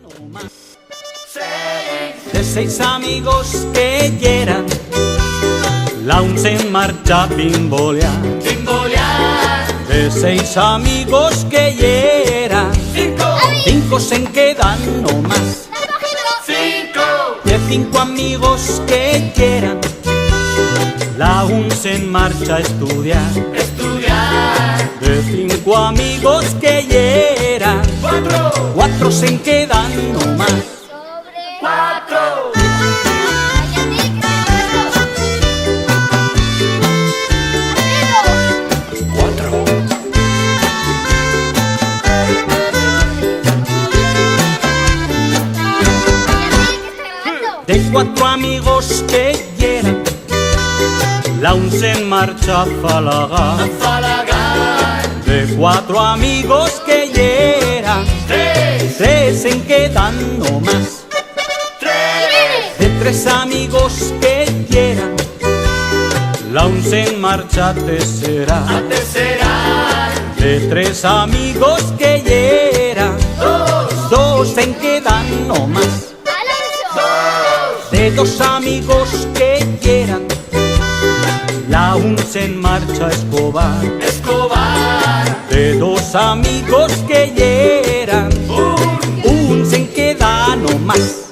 no más. De 6 amigos que hieran, la un se marcha a bimbolear. De 6 amigos que hieran, 5 se quedan no más. De 5 amigos que quieran, la un se marcha a estudiar. De 5 amigos que hieran, 4 se quedan no más. De 4 amigos que hieran, la un se marcha a falagar. De 4 amigos que hieran, 3 se quedan no más. De 3 amigos que hieran, la un se marcha a teserar. De 3 amigos que hieran, 2 se quedan no más. De 2 amigos que quieran, la un se marcha a escobar. De 2 amigos que hieran, un se queda no más.